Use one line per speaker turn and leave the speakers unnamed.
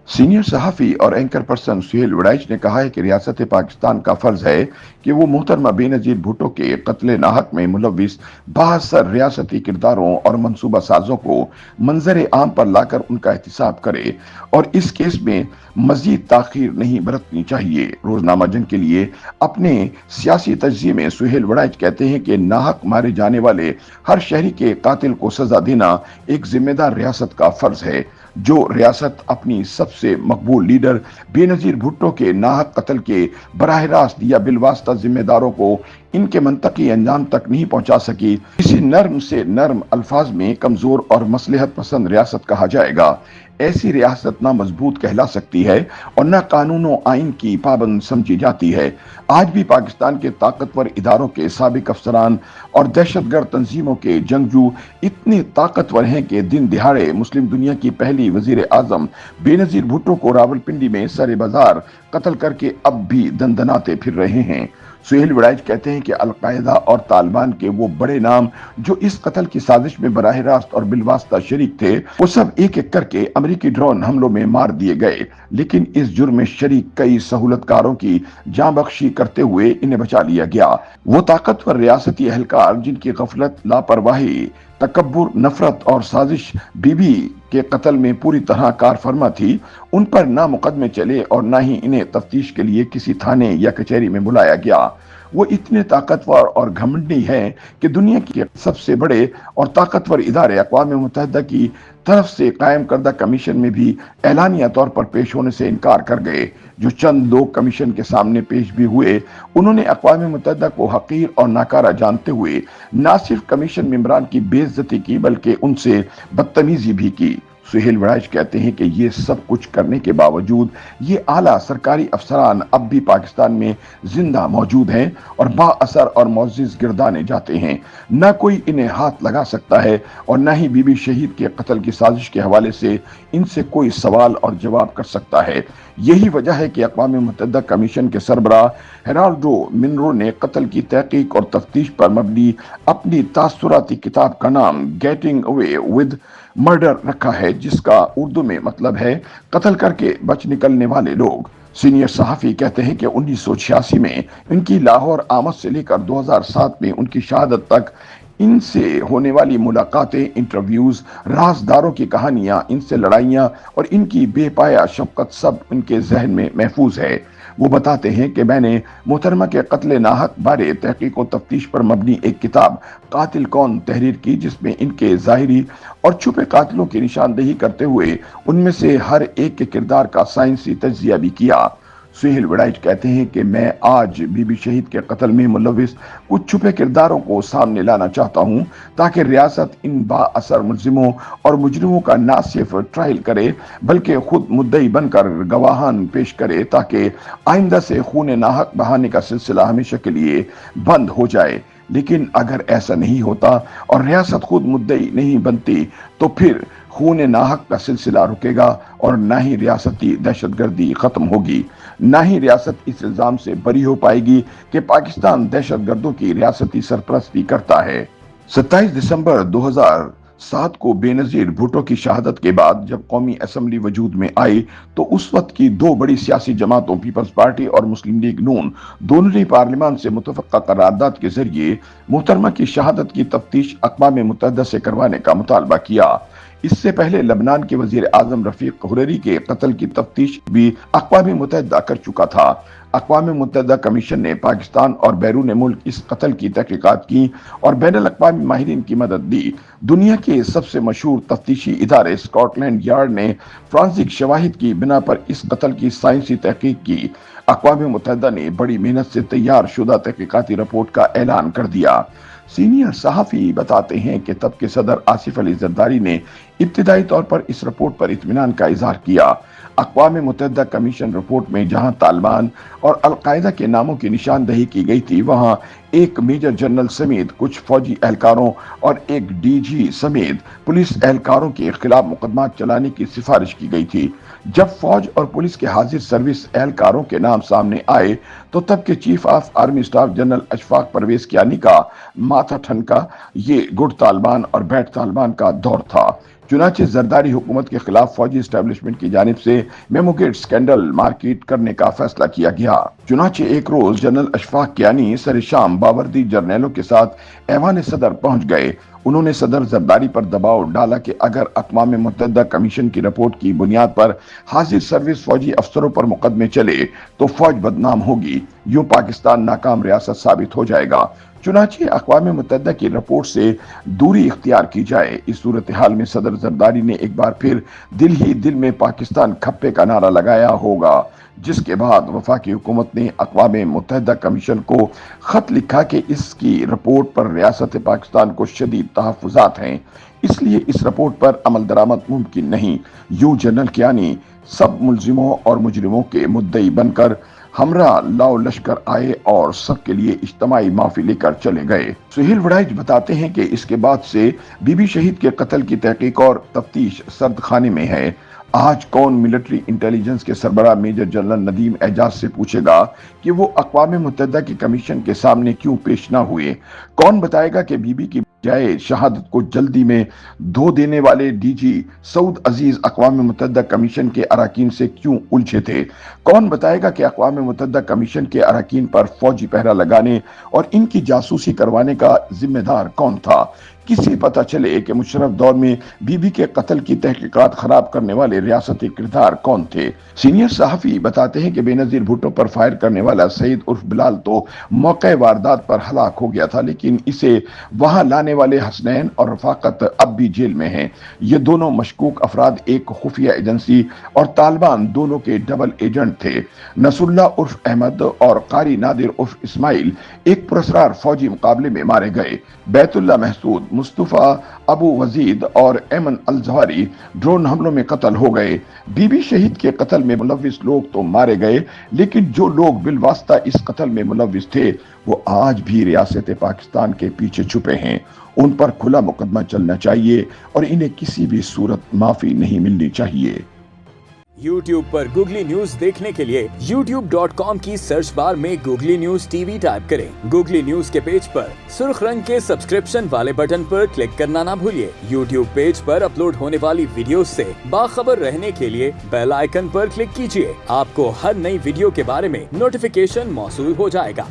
Senior सहाफ़ी और anchor person Suhail Waraich ने कहा है कि रियासत पाकिस्तान का फर्ज है कि वो मोहतरमा बेनज़ीर भुट्टो के कत्ल नाहक में मुलविस बाहसर रियासती किरदारों और मनसूबा साजों को मंजर आम पर लाकर उनका एहतिसाब करे और इस केस में मजीद ताखीर नहीं बरतनी चाहिए। रोजनामा जंग के लिए अपने सियासी तजिए में सुहेल वड़ाइच कहते हैं कि नाहक मारे जाने वाले हर शहरी के कातिल को सजा देना एक जिम्मेदार रियासत का फर्ज है। जो रियासत अपनी सबसे मकबूल लीडर बेनजीर भुट्टो के नाहक कत्ल के बराह रास्त या बिलवास्ता जिम्मेदारों को इनके मंतकी अंजाम तक नहीं पहुंचा सकी, किसी नर्म से नर्म अल्फाज में कमजोर और मसलहत पसंद रियासत कहा जाएगा। ऐसी रियासत ना मजबूत कहला सकती है और न कानून और आइन की पाबंद समझी जाती है। आज भी पाकिस्तान के ताकतवर इदारों के साबिक अफसरान और दहशतगर्द तंजीमों के जंगजू इतने ताकतवर हैं कि दिन दिहाड़े मुस्लिम दुनिया की पहली वजीर आजम बेनजीर भुट्टो को रावलपिंडी में सरे बाजार कत्ल करके अब भी दंदनाते फिर रहे हैं। सुहेल वड़ाइच कहते हैं कि अलकायदा और तालिबान के वो बड़े नाम जो इस कत्ल की साजिश में बराह रास्त और बिलवास्ता शरीक थे, वो सब एक एक करके अमेरिकी ड्रोन हमलों में मार दिए गए, लेकिन इस जुर्म में शरीक कई सहूलतकारों की जान बख्शी करते हुए इन्हें बचा लिया गया। वो ताकतवर रियासती अहलकार जिनकी गफलत, लापरवाही, तकब्बुर, नफरत और साजिश बीबी के कत्ल में पूरी तरह कारफरमा थी, उन पर ना मुकदमे चले और ना ही इन्हें तफ्तीश के लिए किसी थाने या कचहरी में बुलाया गया। वो इतने ताकतवर और घमंडी हैं कि दुनिया के सबसे बड़े और ताकतवर इदारे अक़वाम मुत्तहिदा की तरफ से कायम करदा कमीशन में भी एलानिया तौर पर पेश होने से इनकार कर गए। जो चंद लोग कमीशन के सामने पेश भी हुए, उन्होंने अक़वाम मुत्तहिदा को हकीर और नाकारा जानते हुए न सिर्फ कमीशन मेंबरान की बेइज्जती की बल्कि उनसे बदतमीजी भी की। सुहेल वड़ाइच कहते हैं कि ये सब कुछ करने के बावजूद ये आला सरकारी अफसरान अब भी पाकिस्तान में जिंदा मौजूद हैं और बाअसर और मुअज़्ज़िज़ गिरदाने जाते हैं। न कोई इन्हें हाथ लगा सकता है और न ही बीबी शहीद के कत्ल की साजिश के हवाले से इनसे कोई सवाल और जवाब कर सकता है। यही वजह है कि अक़वाम मुत्तहिदा कमीशन के सरबराह हेराल्डो मिनरो ने कत्ल की तहकीक और तफ्तीश पर मबनी अपनी तासुराती किताब का नाम गेटिंग अवे विद मर्डर रखा है, जिसका उर्दू में मतलब है कत्ल करके बच निकलने वाले लोग। सीनियर सहाफ़ी कहते हैं कि 1986 में इनकी लाहौर आमद से लेकर 2007 में उनकी शहादत तक इनसे होने वाली मुलाकातें, इंटरव्यूज, राजदारों की कहानियां, इनसे लड़ाइयां और इनकी बेपाया शफकत सब इनके जहन में महफूज है। वो बताते हैं कि मैंने मोहतरमा के कत्ल नाहक बारे तहकीक और तफ्तीश पर मबनी एक किताब कातिल कौन तहरीर की, जिसमें इनके ज़ाहिरी और छुपे कातिलों की निशानदेही करते हुए उनमें से हर एक के किरदार का साइंसी तज्जिया भी किया। सुहेल वड़ाइच कहते हैं कि मैं आज बीबी शहीद के कत्ल में मुलविस कुछ छुपे किरदारों को सामने लाना चाहता हूं, ताकि रियासत इन बाअसर मुल्जिमों और मुजरिमों का ना सिर्फ ट्रायल करे बल्कि खुद मुद्दई बनकर गवाहान पेश करे, ताकि आइंदा से खून नाहक बहाने का सिलसिला हमेशा के लिए बंद हो जाए। लेकिन अगर ऐसा नहीं होता और रियासत खुद मुद्दई नहीं बनती तो फिर खून नाहक का सिलसिला रुकेगा और ना ही रियासती दहशतगर्दी खत्म होगी, ना ही रियासत इस इल्जाम से बरी हो पाएगी कि पाकिस्तान दहशतगर्दों की रियासती सरपरस्ती करता है। 27 दिसंबर 2007 को बेनजीर भुट्टो की शहादत के बाद जब कौमी असम्बली वजूद में आई तो उस वक्त की दो बड़ी सियासी जमातों पीपल्स पार्टी और मुस्लिम लीग नून दोनों ने पार्लियामान से मुतफ़क्का करारदाद के जरिए मोहतरमा की शहादत की तफ्तीश अक़वाम मुत्तहिदा से करवाने का मुतालबा किया। इससे पहले लबनान के वजीर आजम रफीक हुरैरी के कत्ल की तफ्तीश भी अक़वाम मुत्तहिदा कर चुका था। अक़वाम मुत्तहिदा कमीशन ने पाकिस्तान और बैरून मुल्क इस कत्ल की तहकीकात की और बैनुल अक़वामी माहिरीन की मदद दी। दुनिया के सबसे मशहूर तफ्तीशी इदारे स्कॉटलैंड यार्ड ने फ्रांसिक शवाहिद की बिना पर इस कत्ल की साइंसी तहकीक की। अक़वाम मुत्तहिदा ने बड़ी मेहनत से तैयार शुदा तहकीकाती रिपोर्ट का ऐलान कर दिया। सीनियर सहाफ़ी बताते हैं कि तब के सदर आसिफ अली जरदारी ने इब्तिदाई तौर पर इस रिपोर्ट पर इत्मीनान का इजहार किया। अक़वाम मुत्तहिदा कमीशन रिपोर्ट में जहां तालिबान और अलकायदा के नामों की निशानदेही की गई थी, वहां एक मेजर जनरल समेत कुछ फौजी एहलकारों और एक डीजी समेत पुलिस एहलकारों के खिलाफ मुकदमा चलाने की सिफारिश की गई थी। जब फौज और पुलिस के हाजिर सर्विस एहलकारों के नाम सामने आए तो तब के chief of army staff general Ashfaq Parvez Kayani का माथा ठनका। ये गुड तालिबान और बैड तालिबान का दौर था। चुनाचे जरदारी हुकूमत के खिलाफ फौजी एस्टेब्लिशमेंट की जानिब से मेमोगेट स्कैंडल मार्केट करने का फैसला किया गया। चुनाचे एक रोज जनरल अशफाक कियानी सर शाम बावर्दी जर्नैलों के साथ ऐवान सदर पहुंच गए। उन्होंने सदर जरदारी पर दबाव डाला कि अगर अक़वाम मुत्तहिदा कमीशन की रिपोर्ट की बुनियाद पर हाजिर सर्विस फौजी अफसरों पर मुकदमे चले तो फौज बदनाम होगी, यूं पाकिस्तान नाकाम रियासत साबित हो जाएगा। चुनाचे अक़वाम मुत्तहिदा की रिपोर्ट से दूरी इख्तियार की जाए। इस सूरत हाल में सदर जरदारी ने एक बार फिर दिल ही दिल में पाकिस्तान खप्पे का नारा लगाया होगा, जिसके बाद वफाकी हुकूमत ने अक़वाम मुत्तहिदा कमीशन को खत लिखा कि इसकी रिपोर्ट पर रियासत पाकिस्तान को शदीद तहफ़्फ़ुज़ात हैं, इसलिए इस रिपोर्ट पर अमल दरामद मुमकिन नहीं। यूं जनरल कियानी सब मुल्जिमों और मुजरिमों के मुद्दई बनकर हमरा लाओ लश्कर आए और सबके लिए इज्तमाई माफी लेकर चले गए। सुहेल वड़ाइच बताते हैं कि इसके बाद से बीबी शहीद के कत्ल की तहकीक और तफ्तीश सर्द खाने में है। आज कौन मिलिट्री इंटेलिजेंस के सरबराह मेजर जनरल नदीम एजाज से पूछेगा कि वो अक़वाम मुत्तहिदा की कमीशन के सामने क्यों पेश ना हुए? कौन बताएगा कि बीबी की बजाय शहादत को जल्दी में धो देने वाले डीजी सऊद अजीज अक़वाम मुत्तहिदा कमीशन के अराकीन से क्यों उलझे थे? कौन बताएगा कि अक़वाम मुत्तहिदा कमीशन के अराकीन पर फौजी पहरा लगाने और इनकी जासूसी करवाने का जिम्मेदार कौन था? किसी पता चले कि मुशर्रफ दौर में बीबी के कत्ल की तहकीकात खराब करने वाले रियासती किरदार कौन थे? सीनियर सहाफ़ी बताते हैं कि बेनज़ीर भुट्टो पर फायर करने वाला सईद उर्फ बिलाल तो मौके वारदात पर हलाक हो गया था, लेकिन इसे वहां लाने वाले हसनैन और रफाकत अब भी जेल में हैं। ये दोनों मशकूक अफराद एक खुफिया एजेंसी और तालिबान दोनों के डबल एजेंट थे। नसरुल्लाह उर्फ अहमद और कारी नादिर उर्फ इस्माइल एक पुरस्कार फौजी मुकाबले में मारे गए। बैतुल्ला महसूद, मुस्तफा अबू वजीद और एमन अल जवारी ड्रोन हमलों में कत्ल हो गए। बीबी शहीद के कत्ल में मुलव्विस लोग तो मारे गए, लेकिन जो लोग बिलवास्ता इस कत्ल में मुलव्विस थे वो आज भी रियासत पाकिस्तान के पीछे छुपे हैं। उन पर खुला मुकदमा चलना चाहिए और इन्हें किसी भी सूरत माफी नहीं मिलनी चाहिए।
YouTube पर गूगली न्यूज देखने के लिए youtube.com की सर्च बार में गूगली न्यूज टीवी टाइप करें। गूगली न्यूज के पेज पर सुर्ख रंग के सब्सक्रिप्शन वाले बटन पर क्लिक करना ना भूलिए। YouTube पेज पर अपलोड होने वाली वीडियोस से बाखबर रहने के लिए बेल आइकन पर क्लिक कीजिए। आपको हर नई वीडियो के बारे में नोटिफिकेशन मौसूल हो जाएगा।